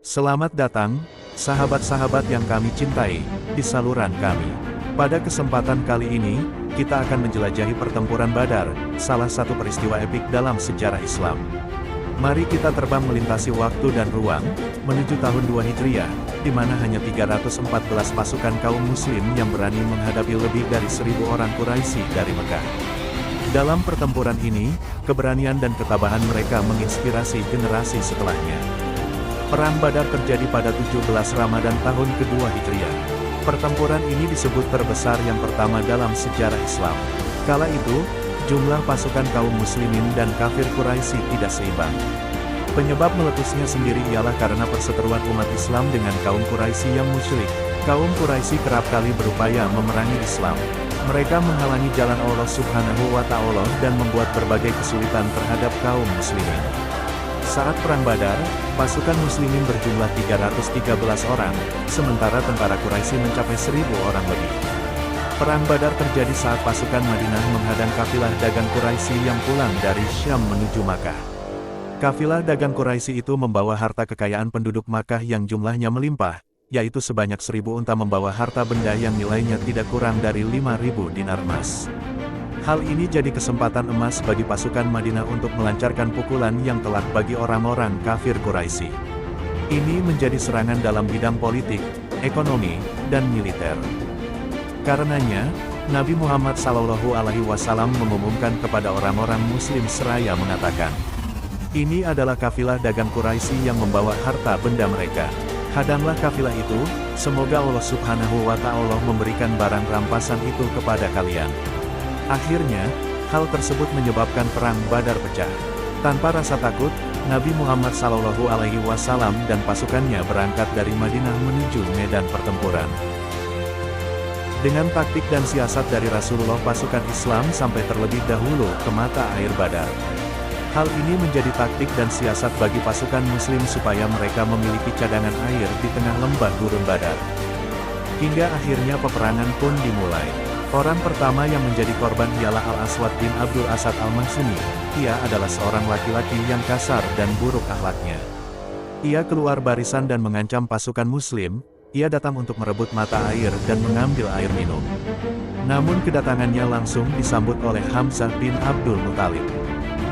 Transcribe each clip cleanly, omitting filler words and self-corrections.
Selamat datang, sahabat-sahabat yang kami cintai, di saluran kami. Pada kesempatan kali ini, kita akan menjelajahi pertempuran Badar, salah satu peristiwa epik dalam sejarah Islam. Mari kita terbang melintasi waktu dan ruang, menuju tahun 2 Hijriah, di mana hanya 314 pasukan kaum muslim yang berani menghadapi lebih dari 1.000 orang Quraisy dari Mekah. Dalam pertempuran ini, keberanian dan ketabahan mereka menginspirasi generasi setelahnya. Perang Badar terjadi pada 17 Ramadan tahun kedua Hijriah. Pertempuran ini disebut terbesar yang pertama dalam sejarah Islam. Kala itu, jumlah pasukan kaum muslimin dan kafir Quraisy tidak seimbang. Penyebab meletusnya sendiri ialah karena perseteruan umat Islam dengan kaum Quraisy yang musyrik. Kaum Quraisy kerap kali berupaya memerangi Islam. Mereka menghalangi jalan Allah Subhanahu wa Ta'ala dan membuat berbagai kesulitan terhadap kaum muslimin. Saat Perang Badar, pasukan muslimin berjumlah 313 orang, sementara tentara Quraisy mencapai 1.000 orang lebih. Perang Badar terjadi saat pasukan Madinah menghadang kafilah dagang Quraisy yang pulang dari Syam menuju Makkah. Kafilah dagang Quraisy itu membawa harta kekayaan penduduk Makkah yang jumlahnya melimpah, yaitu sebanyak 1.000 unta membawa harta benda yang nilainya tidak kurang dari 5.000 dinar emas. Hal ini jadi kesempatan emas bagi pasukan Madinah untuk melancarkan pukulan yang telak bagi orang-orang kafir Quraisy. Ini menjadi serangan dalam bidang politik, ekonomi, dan militer. Karenanya, Nabi Muhammad SAW mengumumkan kepada orang-orang muslim seraya mengatakan, "Ini adalah kafilah dagang Quraisy yang membawa harta benda mereka. Hadanglah kafilah itu, semoga Allah Subhanahu wa Ta'ala memberikan barang rampasan itu kepada kalian." Akhirnya, hal tersebut menyebabkan Perang Badar pecah. Tanpa rasa takut, Nabi Muhammad SAW dan pasukannya berangkat dari Madinah menuju medan pertempuran. Dengan taktik dan siasat dari Rasulullah, pasukan Islam sampai terlebih dahulu ke mata air Badar. Hal ini menjadi taktik dan siasat bagi pasukan muslim supaya mereka memiliki cadangan air di tengah lembah gurun Badar. Hingga akhirnya peperangan pun dimulai. Orang pertama yang menjadi korban ialah Al-Aswad bin Abdul Asad Al-Makhzumi. Ia adalah seorang laki-laki yang kasar dan buruk akhlaknya. Ia keluar barisan dan mengancam pasukan muslim. Ia datang untuk merebut mata air dan mengambil air minum. Namun kedatangannya langsung disambut oleh Hamzah bin Abdul Muthalib.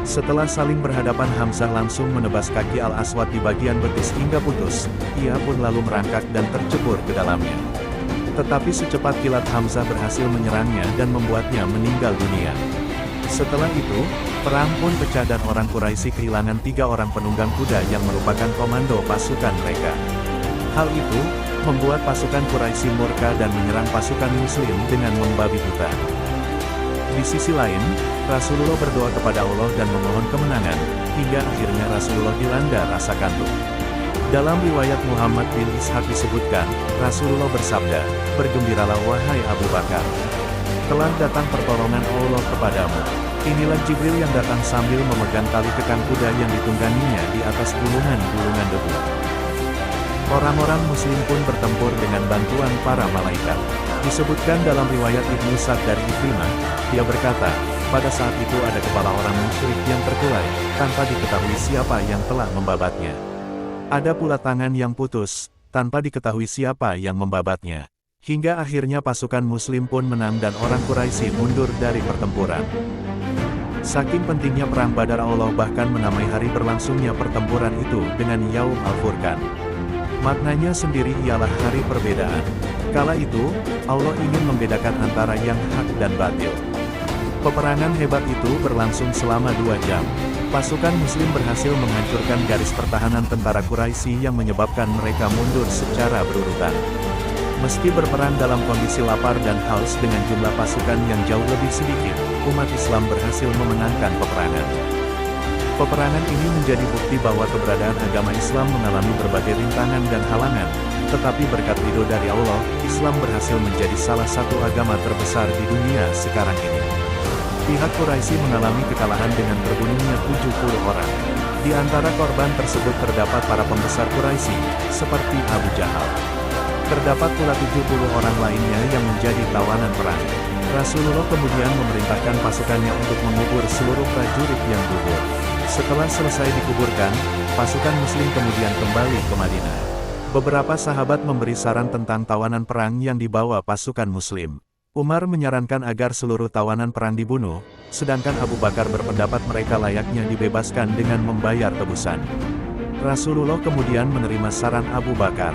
Setelah saling berhadapan, Hamzah langsung menebas kaki Al-Aswad di bagian betis hingga putus. Ia pun lalu merangkak dan tercebur ke dalamnya. Tetapi secepat kilat Hamzah berhasil menyerangnya dan membuatnya meninggal dunia. Setelah itu, perang pun pecah dan orang Quraisy kehilangan 3 orang penunggang kuda yang merupakan komando pasukan mereka. Hal itu, membuat pasukan Quraisy murka dan menyerang pasukan muslim dengan membabi buta. Di sisi lain, Rasulullah berdoa kepada Allah dan memohon kemenangan, hingga akhirnya Rasulullah dilanda rasa kantuk. Dalam riwayat Muhammad bin Ishaq disebutkan, Rasulullah bersabda, "Bergembiralah wahai Abu Bakar. Telah datang pertolongan Allah kepadamu." Inilah Jibril yang datang sambil memegang tali kekang kuda yang ditungganginya di atas gulungan-gulungan debu. Orang-orang muslim pun bertempur dengan bantuan para malaikat. Disebutkan dalam riwayat Ibnu Sa'd dari Ikrimah, dia berkata, "Pada saat itu ada kepala orang musyrik yang terkulai, tanpa diketahui siapa yang telah membabatnya. Ada pula tangan yang putus, tanpa diketahui siapa yang membabatnya." Hingga akhirnya pasukan muslim pun menang dan orang Quraisy mundur dari pertempuran. Saking pentingnya Perang Badar, Allah bahkan menamai hari berlangsungnya pertempuran itu dengan Yaum Al-Furqan. Maknanya sendiri ialah hari perbedaan. Kala itu, Allah ingin membedakan antara yang hak dan batil. Peperangan hebat itu berlangsung selama 2 jam. Pasukan muslim berhasil menghancurkan garis pertahanan tentara Quraisy yang menyebabkan mereka mundur secara berurutan. Meski berperang dalam kondisi lapar dan haus dengan jumlah pasukan yang jauh lebih sedikit, umat Islam berhasil memenangkan peperangan. Peperangan ini menjadi bukti bahwa keberadaan agama Islam mengalami berbagai rintangan dan halangan, tetapi berkat ridho dari Allah, Islam berhasil menjadi salah satu agama terbesar di dunia sekarang ini. Pihak Quraisy mengalami kekalahan dengan terbunuhnya 70 orang. Di antara korban tersebut terdapat para pembesar Quraisy, seperti Abu Jahal. Terdapat pula 70 orang lainnya yang menjadi tawanan perang. Rasulullah kemudian memerintahkan pasukannya untuk mengubur seluruh prajurit yang gugur. Setelah selesai dikuburkan, pasukan Muslim kemudian kembali ke Madinah. Beberapa sahabat memberi saran tentang tawanan perang yang dibawa pasukan Muslim. Umar menyarankan agar seluruh tawanan perang dibunuh, sedangkan Abu Bakar berpendapat mereka layaknya dibebaskan dengan membayar tebusan. Rasulullah kemudian menerima saran Abu Bakar.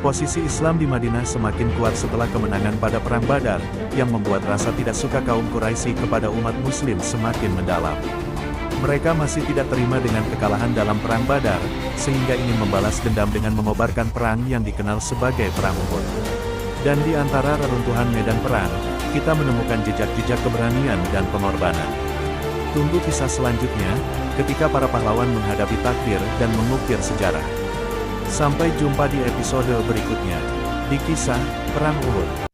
Posisi Islam di Madinah semakin kuat setelah kemenangan pada Perang Badar, yang membuat rasa tidak suka kaum Quraisy kepada umat Muslim semakin mendalam. Mereka masih tidak terima dengan kekalahan dalam Perang Badar, sehingga ingin membalas dendam dengan mengobarkan perang yang dikenal sebagai Perang Uhud. Dan di antara reruntuhan medan perang, kita menemukan jejak-jejak keberanian dan pengorbanan. Tunggu kisah selanjutnya, ketika para pahlawan menghadapi takdir dan mengukir sejarah. Sampai jumpa di episode berikutnya, di kisah Perang Uhud.